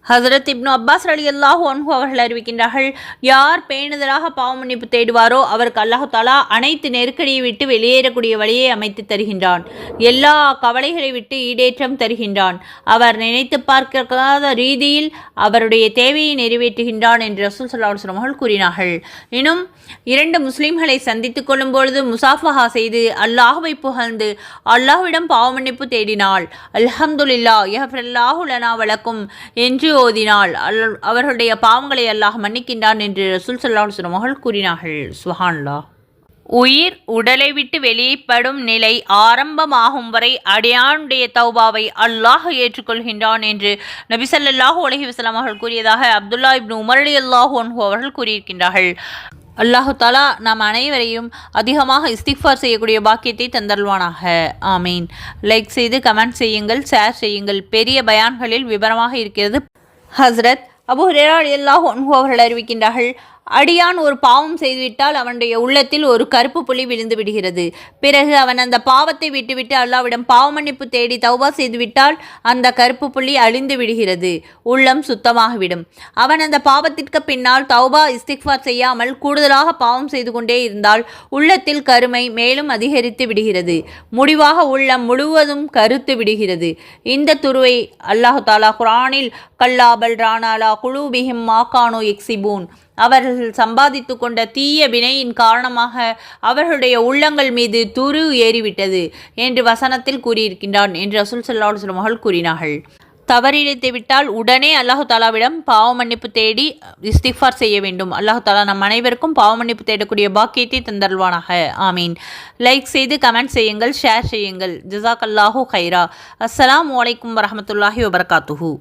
ஹசரத் இப்னு அப்பாஸ் ரலியல்லாஹு அன்ஹு அவர்கள் அறிவிக்கின்றார்கள், யார் பேணுதலாக பாவ மன்னிப்பு தேடுவாரோ அவருக்கு அல்லாஹு தஆலா அனைத்து நெருக்கடியை விட்டு வெளியேறக்கூடிய வழியை அமைத்து தருகின்றான். எல்லா கவலைகளை விட்டு ஈடேற்றம் தருகின்றான். அவர் நினைத்து பார்க்காத ரீதியில் அவருடைய தேவையை நிறைவேற்றுகின்றான் என்று ரசூல் ஸல்லல்லாஹு அலைஹி வஸல்லம் அவர்கள் கூறினார்கள். இன்னும் 2 முஸ்லிம்களை சந்தித்துக் கொள்ளும் பொழுது முசாஃபஹா செய்து அல்லாஹ்வை புகழ்ந்து அல்லாஹ்விடம் பாவ மன்னிப்பு தேடினாள். அல்ஹம்துலில்லாஹ் யஃபிருல்லாஹு லனா வலக்கும் என்று ஓதினாள். அவர்களுடைய பாவங்களை அல்லாஹ் மன்னிக்கின்றான் என்று ரசூல் ஸல்லல்லாஹு அலைஹி வஸல்லம் அவர்கள் கூறினார்கள். சுப்ஹானல்லாஹ். உயிர் உடலை விட்டு வெளிப்படும் நிலை ஆரம்பமாகும் வரை அடியானுடைய தௌபாவை அல்லாஹ் ஏற்றுக்கொள்கின்றான் என்று நபி ஸல்லல்லாஹு அலைஹி வஸல்லம் அவர்கள் கூறியதாக அப்துல்லா இப்னு உமர் ரலியல்லாஹு அன்ஹு அவர்கள் கூறியிருக்கின்றார்கள். அல்லாஹு தஆலா நாம் அனைவரையும் அதிகமாக இஸ்திக்ஃபார் செய்யக்கூடிய பாக்கியத்தை தந்தருள்வானாக. ஆமீன். லைக் செய்து கமெண்ட் செய்யுங்கள், ஷேர் செய்யுங்கள். பெரிய பயான்களில் விவரமாக இருக்கிறது. ஹஸ்ரத் அபூ ஹுரைரா ரலியல்லாஹு அன்ஹு அவர்கள் அறிவிக்கின்றார்கள், அடியான் ஒரு பாவம் செய்துவிட்டால் அவனுடைய உள்ளத்தில் ஒரு கருப்பு புள்ளி விழுந்து விடுகிறது. பிறகு அவன் அந்த பாவத்தை விட்டுவிட்டு அல்லாஹ்விடம் பாவ மன்னிப்பு தேடி தௌபா செய்துவிட்டால் அந்த கருப்பு புள்ளி அழிந்து விடுகிறது. உள்ளம் சுத்தமாகிவிடும். அவன் அந்த பாவத்திற்கு பின்னால் தௌபா இஸ்திக்ஃபார் செய்யாமல் கூடுதலாக பாவம் செய்து கொண்டே இருந்தால் உள்ளத்தில் கருமை மேலும் அதிகரித்து விடுகிறது. முடிவாக உள்ளம் முழுவதும் கருத்து விடுகிறது. இந்த துருவை அல்லாஹு தஆலா குர்ஆனில் கல்லா பல் ரானாலா குலூபிஹிம் மா கானூ யக்ஸிபூன், அவர்கள் சம்பாதித்து கொண்ட தீய வினையின் காரணமாக அவர்களுடைய உள்ளங்கள் மீது துரு ஏறிவிட்டது என்று வசனத்தில் கூறியிருக்கின்றான் என்று ரசூல் ஸல்லல்லாஹு அலைஹி வஸல்லம் அவர்கள் கூறினார்கள். தவறிழைத்து விட்டால் உடனே அல்லாஹு தஆலாவிடம் பாவ மன்னிப்பு தேடி இஸ்திக்ஃபார் செய்ய வேண்டும். அல்லாஹு தஆலா நம் அனைவருக்கும் பாவ மன்னிப்பு தேடக்கூடிய பாக்கியத்தை தந்தருள்வானாக. ஆமீன். லைக் செய்து கமெண்ட் செய்யுங்கள், ஷேர் செய்யுங்கள். ஜஸாக்கல்லாஹு கைரா. அஸ்ஸலாமு அலைக்கும் வரஹ்மத்துல்லாஹி வபரகாத்துஹு.